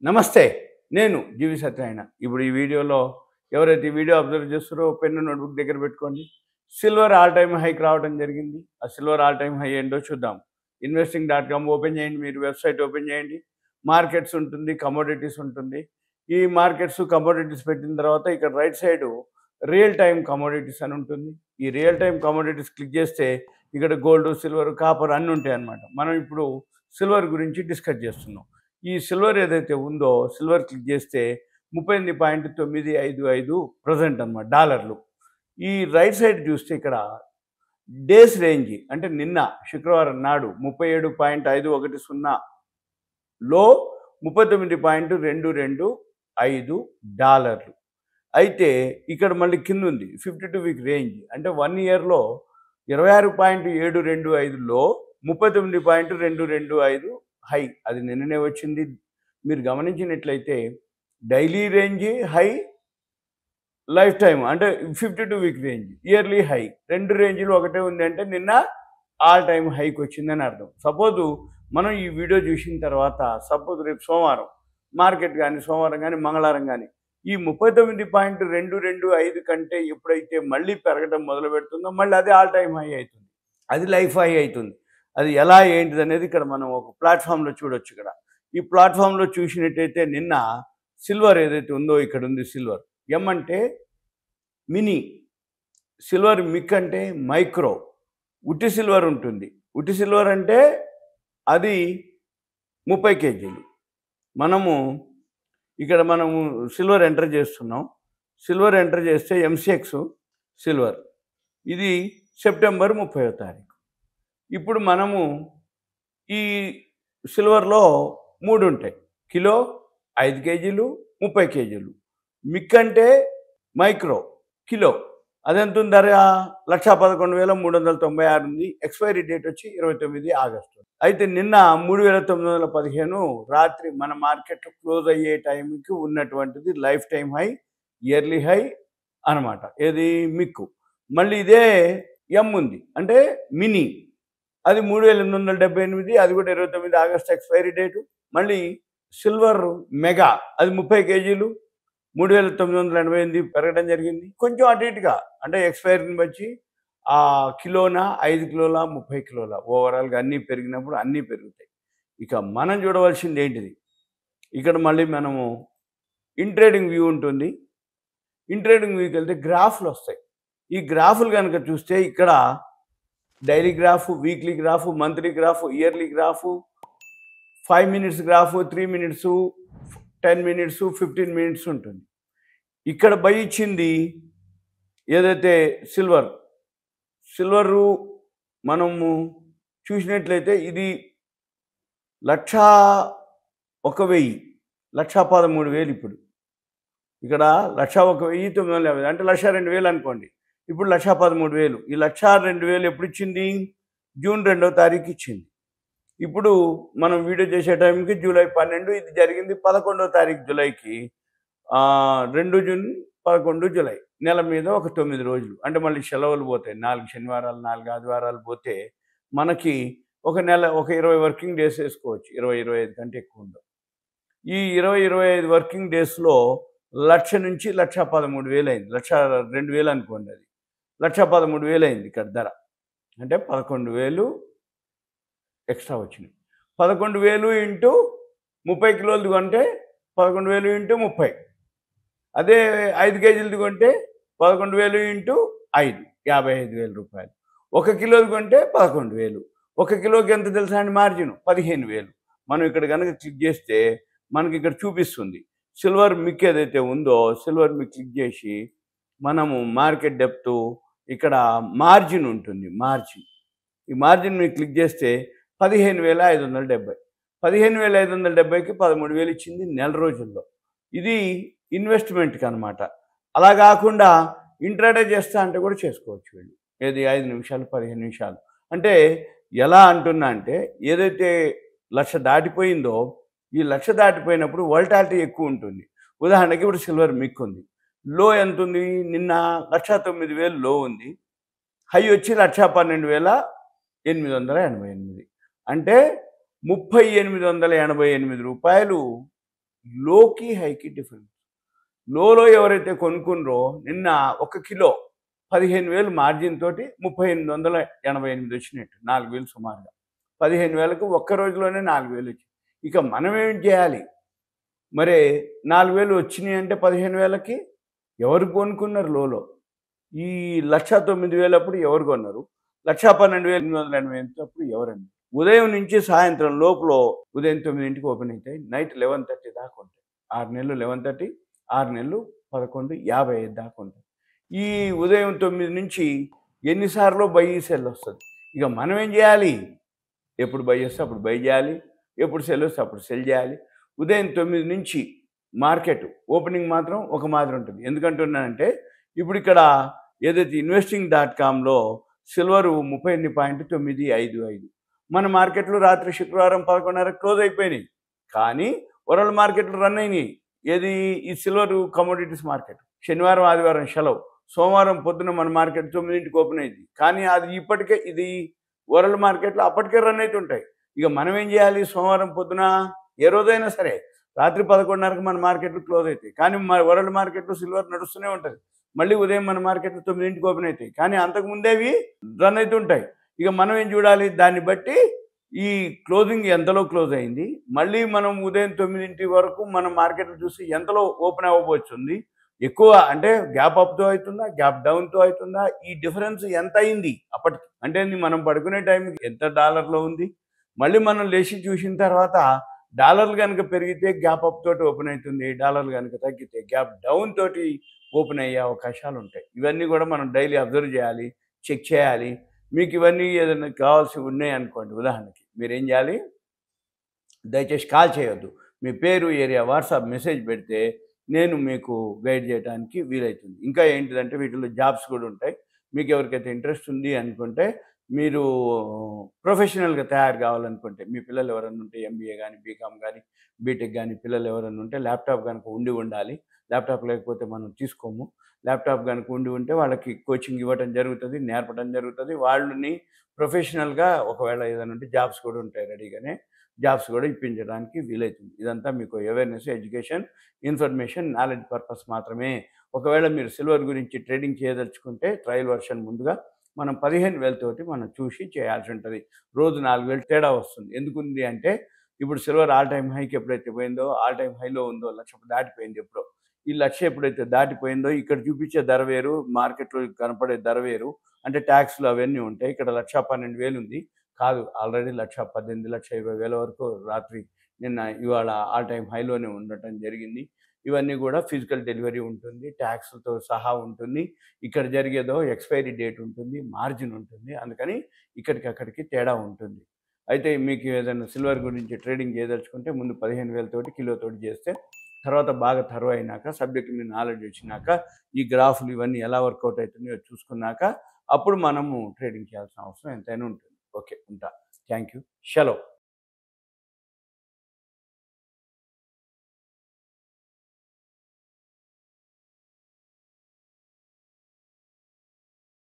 నమస్తే. నేను జీవి సత్యనారాయణ. ఇప్పుడు ఈ వీడియోలో ఎవరైతే ఈ వీడియో అబ్జర్వ్ చేస్తారో పెన్ను, నోట్‌బుక్ దగ్గర పెట్టుకోండి. సిల్వర్ ఆల్ టైమ్ హైకి రావడం జరిగింది. ఆ సిల్వర్ ఆల్ టైమ్ హై ఏంటో చూద్దాం. ఇన్వెస్టింగ్.com ఓపెన్ చేయండి. మీరు వెబ్‌సైట్ ఓపెన్ చేయండి. మార్కెట్స్ ఉంటుంది, కమోడిటీస్ ఉంటుంది. ఈ మార్కెట్స్, కమోడిటీస్ పెట్టిన తర్వాత ఇక్కడ right side real time commodities అని ఉంటుంది. ఈ రియల్ టైమ్ కమోడిటీస్ క్లిక్ చేస్తే ఇక్కడ గోల్డ్, సిల్వర్, కాపర్ అన్నీ ఉంటాయన్నమాట. మనం ఇప్పుడు సిల్వర్ గురించి డిస్కస్ చేస్తున్నాం. ఈ సిల్వర్ ఏదైతే ఉందో సిల్వర్ క్లిక్ చేస్తే 38.955 ప్రజెంట్ అనమాట డాలర్లు. ఈ రైట్ సైడ్ చూస్తే ఇక్కడ డేస్ రేంజ్ అంటే నిన్న శుక్రవారం నాడు 37.510 లో 39.225 డాలర్లు. అయితే ఇక్కడ మళ్ళీ కింద ఉంది 52 వీక్ రేంజ్ అంటే 1 ఇయర్లో 26.725లో 39.225 హై. అది నిన్ననే వచ్చింది. మీరు గమనించినట్లయితే daily range high, life time అంటే 52 వీక్ రేంజ్, ఇయర్లీ హై, రెండు రేంజ్లు ఒకటే ఉంది అంటే నిన్న ఆల్ టైమ్ హైకి వచ్చిందని అర్థం. సపోజు మనం ఈ వీడియో చూసిన తర్వాత సపోజ్ రేపు సోమవారం మార్కెట్ కానీ, సోమవారం కానీ, మంగళవారం కానీ ఈ 39.225 కంటే ఎప్పుడైతే మళ్ళీ పెరగడం మొదలు పెడుతుందో మళ్ళీ అది ఆల్ టైమ్ హై అవుతుంది, అది లైఫ్ హై అవుతుంది. అది ఎలా ఏంటిది అనేది ఇక్కడ మనం ఒక ప్లాట్ఫామ్లో చూడొచ్చు. ఇక్కడ ఈ ప్లాట్ఫామ్లో చూసినట్టయితే నిన్న సిల్వర్ ఏదైతే ఉందో ఇక్కడ ఉంది సిల్వర్. ఎం అంటే మినీ, సిల్వర్ మిక్ అంటే మైక్రో, ఉట్టి సిల్వర్ ఉంటుంది. ఉట్టి సిల్వర్ అంటే అది 30 కేజీలు. మనము సిల్వర్ ఎంటర్ చేస్తున్నాం. సిల్వర్ ఎంటర్ చేస్తే ఎంసీఎక్స్ సిల్వర్ ఇది సెప్టెంబర్ 30వ తారీఖు. ఇప్పుడు మనము ఈ సిల్వర్లో 3 ఉంటాయి: కిలో, 5 కేజీలు, 30 కేజీలు. మిక్ అంటే మైక్రో, కిలో, అదెంత ఉంది ధర? 1,11,396 ఉంది. ఎక్స్పైరీ డేట్ వచ్చి 29 ఆగస్టు. అయితే నిన్న 3,915 రాత్రి మన మార్కెట్ క్లోజ్ అయ్యే టైంకి ఉన్నటువంటిది life time high, yearly high అనమాట. ఏది? మిక్కు. మళ్ళీ ఇదే ఎం ఉంది అంటే మినీ, అది 3,878, అది కూడా 29 ఆగస్టు ఎక్స్పైరీ డేటు. మళ్ళీ సిల్వర్ మెగా, అది 30 కేజీలు, 3,988 పెరగడం జరిగింది. కొంచెం అటు ఇటుగా అంటే ఎక్స్పైరీని బట్టి ఆ కిలోనా, 5 కిలోల, 30 కిలోల, ఓవరాల్గా అన్నీ పెరిగినప్పుడు అన్నీ పెరుగుతాయి. ఇక మనం చూడవలసింది ఏంటిది? ఇక్కడ మళ్ళీ మనము ఇన్ ట్రేడింగ్ వ్యూ ఉంటుంది. ఇన్ ట్రేడింగ్ వ్యూకి వెళ్తే గ్రాఫ్లు వస్తాయి. ఈ గ్రాఫులు కనుక చూస్తే ఇక్కడ daily graph, weekly graph, monthly graph, yearly graph, 5 minutes graph, 3 minutes, 10 minutes, 15 minutes ఉంటుంది. ఇక్కడ బై ఇచ్చింది ఏదైతే సిల్వరు మనము చూసినట్లయితే ఇది 1,01,000, 1,13,000. ఇప్పుడు ఇక్కడ 1,01,950 అంటే 1,02,000 అనుకోండి. ఇప్పుడు 1,13,000. ఈ 1,02,000 ఎప్పుడు ఇచ్చింది? జూన్ 2వ తారీఖు ఇచ్చింది. ఇప్పుడు మనం వీడియో చేసే టైంకి జూలై 12, ఇది జరిగింది 11వ తారీఖు జూలైకి. 2 జూన్, 11 జూలై, నెల మీద ఒక 9 రోజులు. అంటే మళ్ళీ సెలవులు పోతాయి. 4 శనివారాలు, 4 ఆదివారాలు పోతే మనకి ఒక నెల, ఒక 20 వర్కింగ్ డేస్ వేసుకోవచ్చు. 20-25 కంటే ఎక్కువ ఉండవు. ఈ 20-25 వర్కింగ్ డేస్లో 1,00,000 నుంచి 1,13,000 అయింది. 1,02,000 అనుకోండి. అది 1,13,000 అయింది ఇక్కడ ధర. అంటే 11,000 ఎక్స్ట్రా వచ్చినాయి. 11,000 ఇంటూ 30 కిలోలది కొంటే 11,000 ఇంటూ 30. అదే 5 కేజీలది కొంటే 11,000 ఇంటూ 5, 55,000 రూపాయలు. 1 కిలోది కొంటే 11,000. 1 కిలోకి ఎంత తెలుసా అండి మార్జిన్? 15,000. మనం ఇక్కడ కనుక క్లిక్ చేస్తే మనకి ఇక్కడ చూపిస్తుంది సిల్వర్ మిక్ ఏదైతే ఉందో సిల్వర్ మిక్ క్లిక్ చేసి మనము మార్కెట్ డెప్త్, ఇక్కడ మార్జిన్ ఉంటుంది. ఈ మార్జిన్ మీరు క్లిక్ చేస్తే 15,570. 15,570కి 13,000 ఇచ్చింది నెల రోజుల్లో. ఇది ఇన్వెస్ట్మెంట్కి అనమాట. అలా కాకుండా ఇంట్రాడే చేస్తా అంటే కూడా చేసుకోవచ్చు వీళ్ళు. ఏది? 5 నిమిషాలు, 15 నిమిషాలు. అంటే ఎలా అంటున్నా అంటే ఏదైతే 1,00,000 దాటిపోయిందో ఈ 1,00,000 దాటిపోయినప్పుడు వోల్టాలిటీ ఎక్కువ ఉంటుంది. ఉదాహరణకి ఇప్పుడు సిల్వర్ మిక్ ఉంది. లో ఎంత ఉంది? నిన్న 1,09,000 లో ఉంది. హై వచ్చి 1,12,888. అంటే 3,888 రూపాయలు లోకి హైకి డిఫరెన్స్. లోలో ఎవరైతే కొనుక్కున్నారో నిన్న 1 కిలో 15,000 మార్జిన్ తోటి 3888 వచ్చినట్టు, 4,000 సుమారుగా. 15,000కు ఒక్క రోజులోనే 4,000 వచ్చింది. ఇక మనం ఏం చేయాలి? మరి 4,000 వచ్చినాయి అంటే 15,000కి ఎవరు కొనుక్కున్నారు లోలో? ఈ 1,09,000 అప్పుడు ఎవరు కొన్నారు? 1,12,880 అప్పుడు ఎవరండి? ఉదయం నుంచి సాయంత్రం లోపల ఉదయం 9ంటికి ఓపెన్ అవుతాయి, నైట్ 11:30 దాకా ఉంటాయి. 6 నెలలు 11:30, 6 నెలలు 11:55 దాకా ఉంటాయి. ఈ ఉదయం 9 నుంచి ఎన్నిసార్లు బై సెల్ వస్తుంది. ఇక మనం ఏం చేయాలి? ఎప్పుడు బై వస్తే అప్పుడు బై చేయాలి, ఎప్పుడు సెల్ వస్తే అప్పుడు సెల్ చేయాలి. ఉదయం 9 నుంచి మార్కెట్ ఓపెనింగ్ మాత్రం ఒక మాదిరి ఉంటుంది. ఎందుకంటున్నానంటే ఇప్పుడు ఇక్కడ ఏదైతే investing.comలో సిల్వర్ 38.955, మన మార్కెట్లు రాత్రి శుక్రవారం 11:30 క్లోజ్ అయిపోయినాయి. కానీ వరల్డ్ మార్కెట్లు రన్ అయినాయి. ఏది? ఈ సిల్వర్ కమోడిటీస్ మార్కెట్. శనివారం ఆదివారం సెలవు, సోమవారం పొద్దున మన మార్కెట్ 9ంటికి ఓపెన్ అయింది. కానీ అది ఇప్పటికే ఇది వరల్డ్ మార్కెట్లో అప్పటికే రన్ అవుతుంటాయి. ఇక మనం ఏం చేయాలి? సోమవారం పొద్దున ఏ రోజైనా సరే రాత్రి 11:30కి మన మార్కెట్లు క్లోజ్ అవుతాయి. కానీ వరల్డ్ మార్కెట్లో సిల్వర్ నడుస్తూనే ఉంటుంది. మళ్ళీ ఉదయం మన మార్కెట్లు 9ంటికి ఓపెన్ అవుతాయి. కానీ అంతకుముందేవి రన్ అవుతుంటాయి. ఇక మనం ఏం చూడాలి? దాన్ని బట్టి ఈ క్లోజింగ్ ఎంతలో క్లోజ్ అయింది, మళ్ళీ మనం ఉదయం 9 వరకు మన మార్కెట్లు చూసి ఎంతలో ఓపెన్ అవ్వబోతుంది, ఎక్కువ అంటే గ్యాప్ అప్తో అవుతుందా, గ్యాప్ డౌన్తో అవుతుందా, ఈ డిఫరెన్స్ ఎంత అయింది అప్పటికి. అంటే మనం పడుకునే టైంకి ఎంత డాలర్లో ఉంది, మళ్ళీ మనం లేచి చూసిన తర్వాత డాలర్లు కనుక పెరిగితే గ్యాప్ అప్ తోటి ఓపెన్ అవుతుంది, డాలర్లు కనుక తగ్గితే గ్యాప్ డౌన్ తోటి ఓపెన్ అయ్యే అవకాశాలు ఉంటాయి. ఇవన్నీ కూడా మనం డైలీ అబ్జర్వ్ చేయాలి, చెక్ చేయాలి. మీకు ఇవన్నీ ఏదైనా కావాల్సి ఉన్నాయి అనుకోండి, ఉదాహరణకి మీరేం చేయాలి? దయచేసి కాల్ చేయొద్దు. మీ పేరు, ఏరియా, వాట్సాప్ మెసేజ్ పెడితే నేను మీకు గైడ్ చేయడానికి వీలవుతుంది. ఇంకా ఏంటిదంటే వీటిలో జాబ్స్ కూడా ఉంటాయి. మీకు ఎవరికైతే ఇంట్రెస్ట్ ఉంది అనుకుంటే, మీరు ప్రొఫెషనల్గా తయారు కావాలనుకుంటే, మీ పిల్లలు ఎవరన్నా ఉంటే ఎంబీఏ కానీ, బీకామ్ కానీ, బీటెక్ కానీ పిల్లలు ఎవరన్నా ఉంటే ల్యాప్టాప్ కనుక ఉండాలి. ల్యాప్టాప్ లేకపోతే మనం తీసుకోము. ల్యాప్టాప్ కనుక ఉంటే వాళ్ళకి కోచింగ్ ఇవ్వడం జరుగుతుంది, నేర్పడం జరుగుతుంది. వాళ్ళని ప్రొఫెషనల్గా ఒకవేళ ఏదైనా ఉంటే జాబ్స్ కూడా ఉంటాయి రెడీగానే, జాబ్స్ కూడా ఇప్పించడానికి వీలవుతుంది. ఇదంతా మీకు awareness, education, information, knowledge purpose మాత్రమే. ఒకవేళ మీరు సిల్వర్ గురించి ట్రేడింగ్ చేయదలుచుకుంటే ట్రయల్ వర్షన్ ముందుగా మనం 15,000 తోటి మనం చూసి చేయాల్సి ఉంటుంది. రోజు 4,000 తేడా వస్తుంది. ఎందుకుంది అంటే ఇప్పుడు సిల్వర్ ఆల్ టైమ్ హైకి ఎప్పుడైతే పోయిందో, ఆల్ టైమ్ హైలో ఉందో, 1,00,000 దాటిపోయింది ఎప్పుడో. ఈ 1,00,000 ఎప్పుడైతే దాటిపోయిందో ఇక్కడ చూపించే ధర వేరు, మార్కెట్లో కనపడే ధర వేరు. అంటే ట్యాక్స్లు అవన్నీ ఉంటాయి. ఇక్కడ 1,12,000 ఉంది. కాదు, ఆల్రెడీ 1,18,000, 1,20,000 వరకు రాత్రి నిన్న ఇవాళ ఆల్ టైమ్ హైలోనే ఉండటం జరిగింది. ఇవన్నీ కూడా ఫిజికల్ డెలివరీ ఉంటుంది, ట్యాక్స్లతో సహా ఉంటుంది. ఇక్కడ జరిగేదో ఎక్స్పైరీ డేట్ ఉంటుంది, మార్జిన్ ఉంటుంది. అందుకని ఇక్కడికి అక్కడికి తేడా ఉంటుంది. అయితే మీకు ఏదైనా సిల్వర్ గురించి ట్రేడింగ్ చేయదలుచుకుంటే ముందు 15,000 తోటి కిలోతోటి చేస్తే, తర్వాత బాగా తరువు అయినాక, సబ్జెక్ట్ మీద నాలెడ్జ్ వచ్చినాక, ఈ గ్రాఫ్లు ఇవన్నీ ఎలా వర్కౌట్ అవుతున్నాయో చూసుకున్నాక అప్పుడు మనము ట్రేడింగ్ చేయాల్సిన అవసరం ఎంతైనా ఉంటుంది. ఓకే, ఉంటా. Thank you. సెలవు.